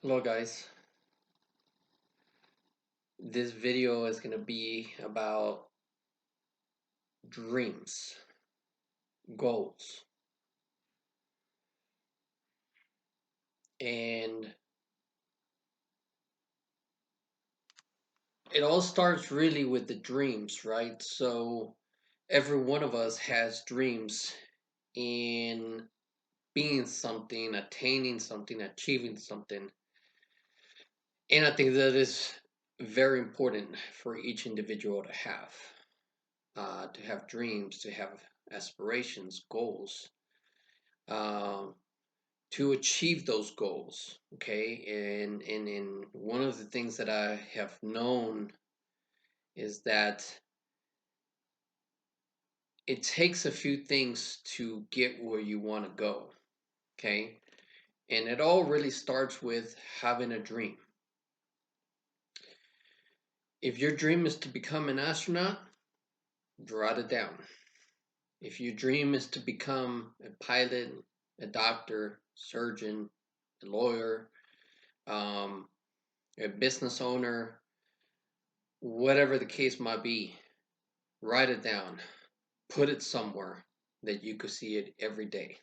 Hello guys, this video is going to be about dreams, goals, and it all starts really with the dreams, right? So every one of us has dreams in being something, attaining something, achieving something. And I think that is very important for each individual to have dreams, to have aspirations, goals. Um, to achieve those goals. Okay, and one of the things that I have known is that it takes a few things to get where you want to go. Okay, and it all really starts with having a dream. If your dream is to become an astronaut, write it down. If your dream is to become a pilot, a doctor, surgeon, a lawyer, um, a business owner, whatever the case might be, write it down. Put it somewhere that you could see it every day.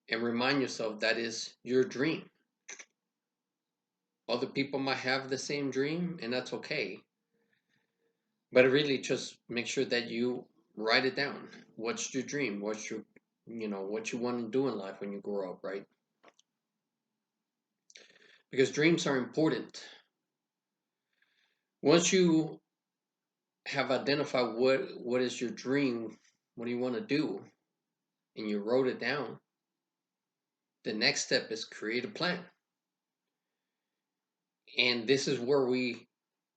And remind yourself that is your dream. Other people might have the same dream, and that's okay. But really just make sure that you write it down. What's your dream? What's your what you want to do in life when you grow up, right? Because dreams are important. Once you have identified what is your dream, what do you want to do, and you wrote it down, the next step is create a plan. And this is where we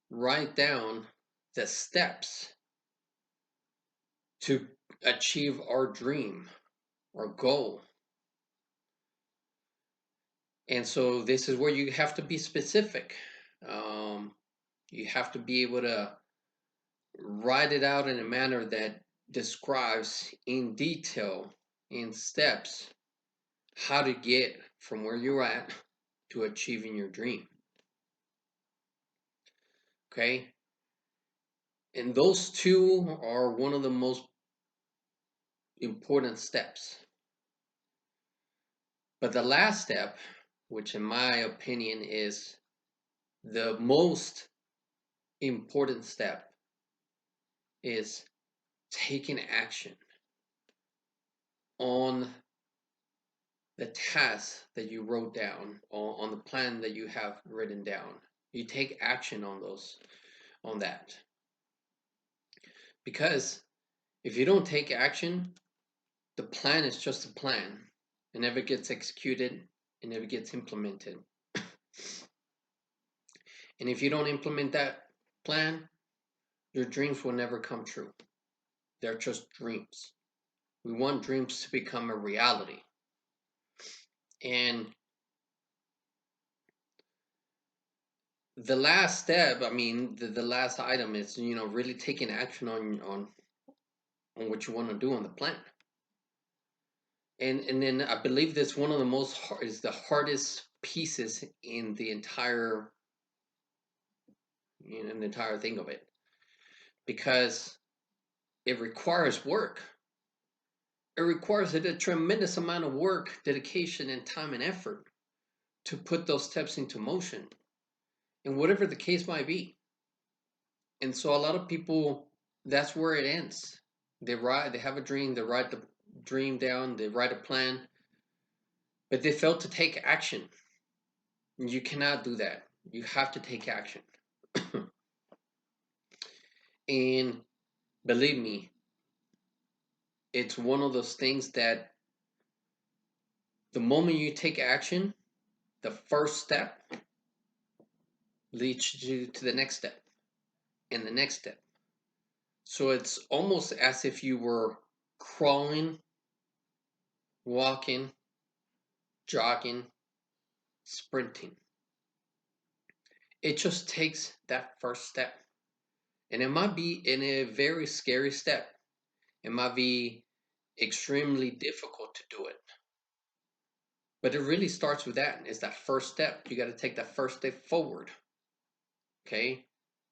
write down the steps to achieve our dream, our goal. And so this is where you have to be specific. Um, you have to be able to write it out in a manner that describes in detail, in steps, how to get from where you're at to achieving your dream. Okay? And those two are one of the most important steps. But the last step, which in my opinion is the most important step, is taking action on the task that you wrote down, on the plan that you have written down. You take action on that. Because if you don't take action, the plan is just a plan. It never gets executed, it never gets implemented. And if you don't implement that plan, your dreams will never come true. They're just dreams. We want dreams to become a reality. And the last step, I mean, the last item is, really taking action on what you want to do on the plan. And then I believe that's one of the is the hardest pieces in the entire in the entire thing of it, because it requires work. It requires a tremendous amount of work, dedication, and time and effort to put those steps into motion, and whatever the case might be. And so a lot of people, that's where it ends. They have a dream, they write the dream down, they write a plan, but they fail to take action. You cannot do that. You have to take action. And believe me, it's one of those things that the moment you take action, the first step leads you to the next step and the next step. So it's almost as if you were crawling, walking, jogging, sprinting. It just takes that first step. And it might be in a very scary step. It might be extremely difficult to do it. But it really starts with that. It's that first step. You got to take that first step forward. Okay?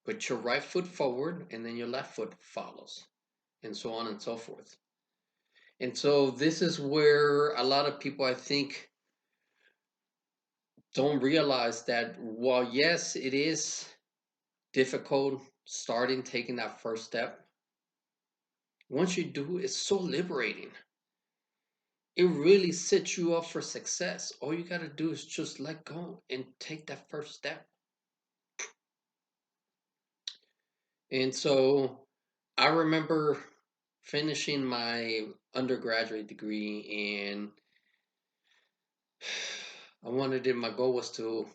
Put your right foot forward and then your left foot follows, and so on and so forth. And so this is where a lot of people, I think, don't realize that while yes, it is difficult starting taking that first step, once you do, it's so liberating. It really sets you up for success. All you got to do is just let go and take that first step. And so I remember finishing my undergraduate degree, and my goal was to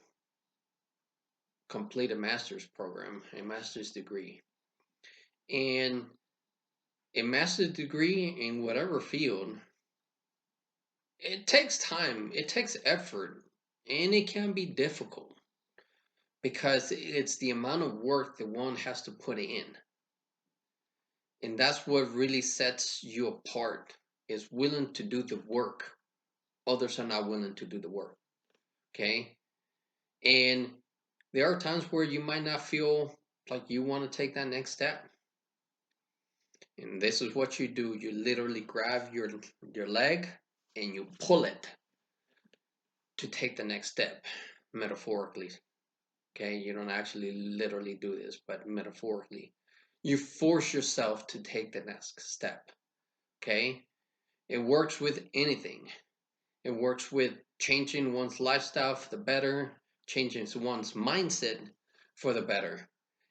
complete a master's program, a master's degree. And a master's degree in whatever field, it takes time, it takes effort, and it can be difficult because it's the amount of work that one has to put in. And that's what really sets you apart, is willing to do the work. Others are not willing to do the work. Okay? And there are times where you might not feel like you want to take that next step. And this is what you do. You literally grab your leg and you pull it to take the next step, metaphorically. Okay? You don't actually literally do this, but metaphorically. You force yourself to take the next step. Okay? It works with anything. It works with changing one's lifestyle for the better, changing one's mindset for the better.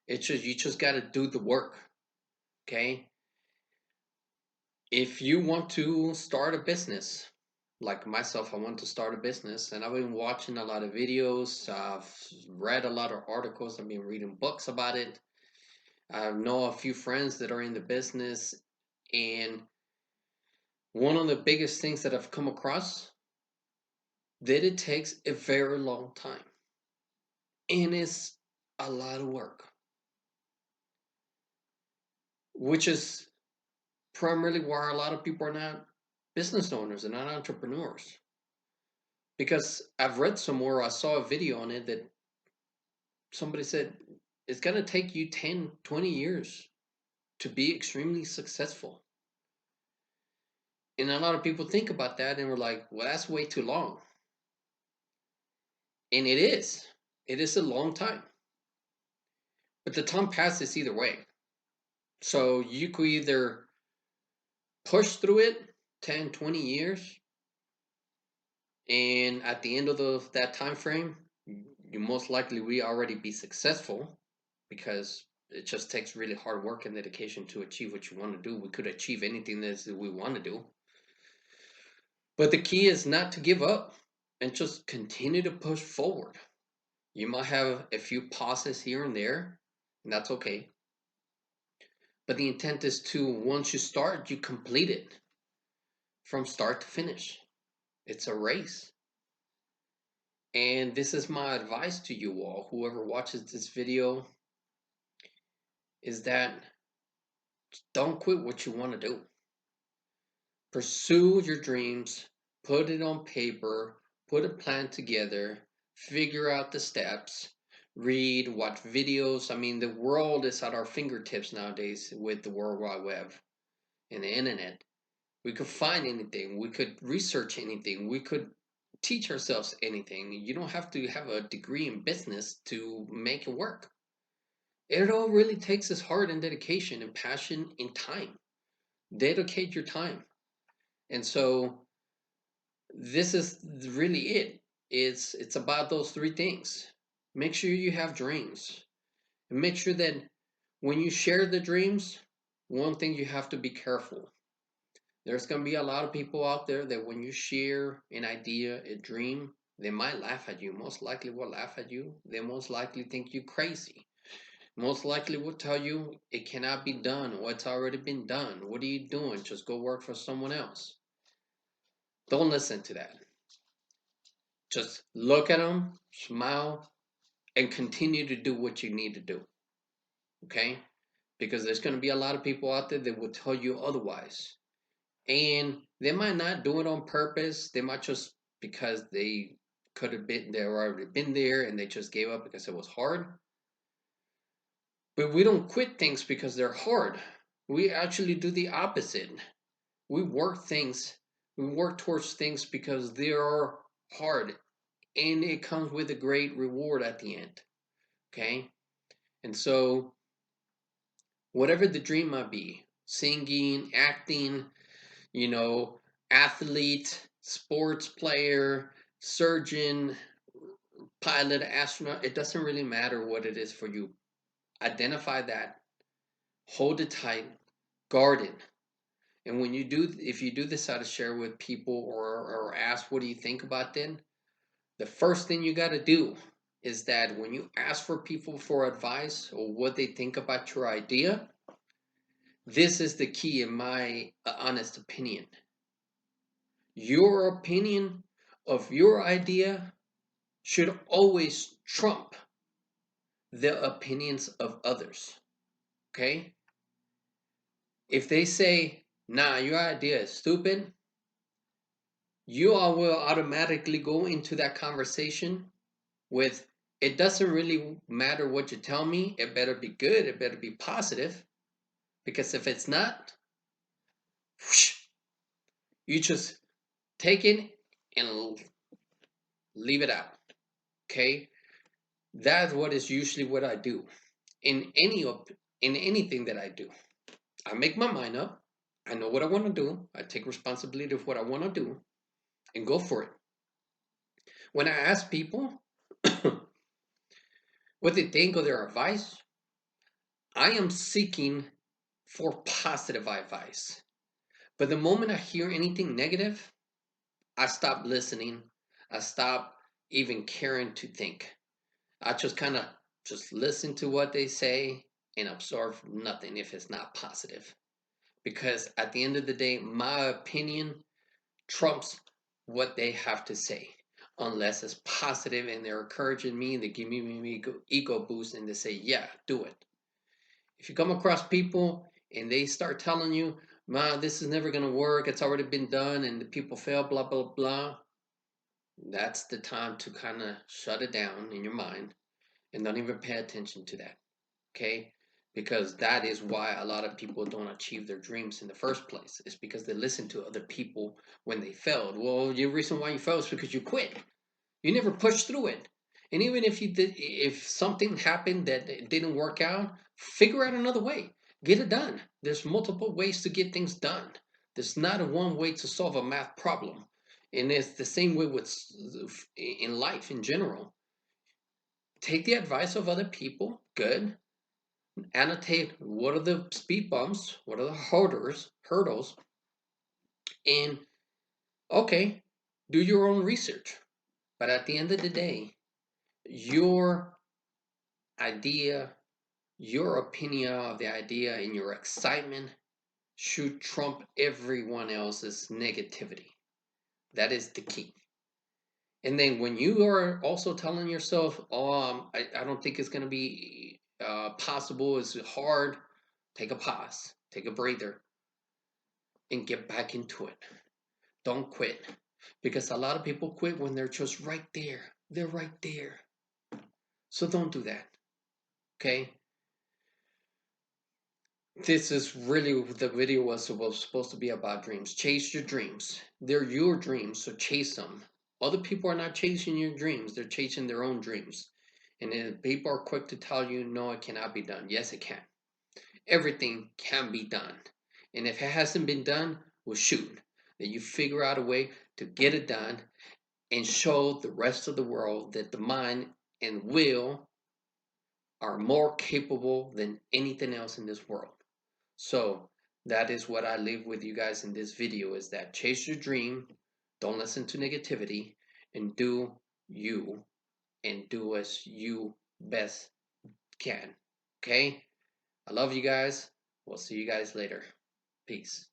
It's just you just got to do the work. Okay? If you want to start a business, like myself, I want to start a business, and I've been watching a lot of videos, I've read a lot of articles, I've been reading books about it. I know a few friends that are in the business, and one of the biggest things that I've come across, that it takes a very long time, and it's a lot of work, which is primarily why a lot of people are not business owners and not entrepreneurs. Because I've read somewhere, I saw a video on it that somebody said it's going to take you 10, 20 years to be extremely successful. And a lot of people think about that and we're like, well, that's way too long. And it is. It is a long time. But the time passes either way. So you could either push through it 10, 20 years, and at the end of that time frame, you most likely will already be successful, because it just takes really hard work and dedication to achieve what you want to do. We could achieve anything that we want to do. But the key is not to give up and just continue to push forward. You might have a few pauses here and there, and that's okay. But the intent is to, once you start, you complete it from start to finish. It's a race. And this is my advice to you all, whoever watches this video, is that don't quit what you want to do. Pursue your dreams, put it on paper, put a plan together, figure out the steps, read, watch videos. I mean, the world is at our fingertips nowadays with the World Wide Web and the internet. We could find anything, we could research anything, we could teach ourselves anything. You don't have to have a degree in business to make it work. It all really takes is heart and dedication and passion and time. Dedicate your time. And so this is really it. It's about those three things. Make sure you have dreams. And make sure that when you share the dreams, one thing you have to be careful. There's going to be a lot of people out there that when you share an idea, a dream, they might laugh at you. Most likely will laugh at you. They most likely think you crazy. Most likely will tell you it cannot be done or it's already been done. What are you doing? Just go work for someone else. Don't listen to that. Just look at them, smile, and continue to do what you need to do. Okay? Because there's going to be a lot of people out there that will tell you otherwise. And they might not do it on purpose. They might just because they could have been they already been there and they just gave up because it was hard. But we don't quit things because they're hard. We actually do the opposite. We work things, we work towards things because they are hard and it comes with a great reward at the end. Okay? And so, whatever the dream might be, singing, acting, you know, athlete, sports player, surgeon, pilot, astronaut, it doesn't really matter what it is for you. Identify that, hold it tight, guard it. And when you do, if you do decide to share with people or ask, what do you think about then? The first thing you got to do is that when you ask for people for advice or what they think about your idea, this is the key in my honest opinion. Your opinion of your idea should always trump the opinions of others. Okay? If they say, nah, your idea is stupid, you all will automatically go into that conversation with, it doesn't really matter what you tell me, it better be good, it better be positive, because if it's not, whoosh, you just take it and leave it out. Okay? That's what is usually what I do in in anything that I do. I make my mind up. I know what I want to do. I take responsibility of what I want to do and go for it. When I ask people what they think of their advice, I am seeking for positive advice. But the moment I hear anything negative, I stop listening. I stop even caring to think. I just kind of just listen to what they say and absorb nothing if it's not positive. Because at the end of the day, my opinion trumps what they have to say. Unless it's positive and they're encouraging me, they give me ego boost and they say, yeah, do it. If you come across people and they start telling you, man, this is never going to work, it's already been done, and the people fail, blah, blah, blah, that's the time to kind of shut it down in your mind and don't even pay attention to that. Okay? Because that is why a lot of people don't achieve their dreams in the first place. It's because they listen to other people when they failed. Well, the reason why you failed is because you quit. You never pushed through it. And even if you did, if something happened that it didn't work out, figure out another way. Get it done. There's multiple ways to get things done. There's not a one way to solve a math problem. And it's the same way with in life in general. Take the advice of other people, good. Annotate what are the speed bumps, what are the hurdles, and okay, do your own research. But at the end of the day, your idea, your opinion of the idea, and your excitement should trump everyone else's negativity. That is the key. And then when you are also telling yourself, oh, I don't think it's going to be possible, it's hard, take a pause, take a breather, and get back into it. Don't quit. Because a lot of people quit when they're just right there. They're right there. So don't do that. Okay? This is really the video was supposed to be about dreams. Chase your dreams. They're your dreams, so chase them. Other people are not chasing your dreams, they're chasing their own dreams. And then people are quick to tell you, no, it cannot be done. Yes, it can. Everything can be done. And if it hasn't been done, well, shoot. Then you figure out a way to get it done and show the rest of the world that the mind and will are more capable than anything else in this world. So that is what I leave with you guys in this video, is that chase your dream, don't listen to negativity, and do you, and do as you best can. Okay? I love you guys. We'll see you guys later. Peace.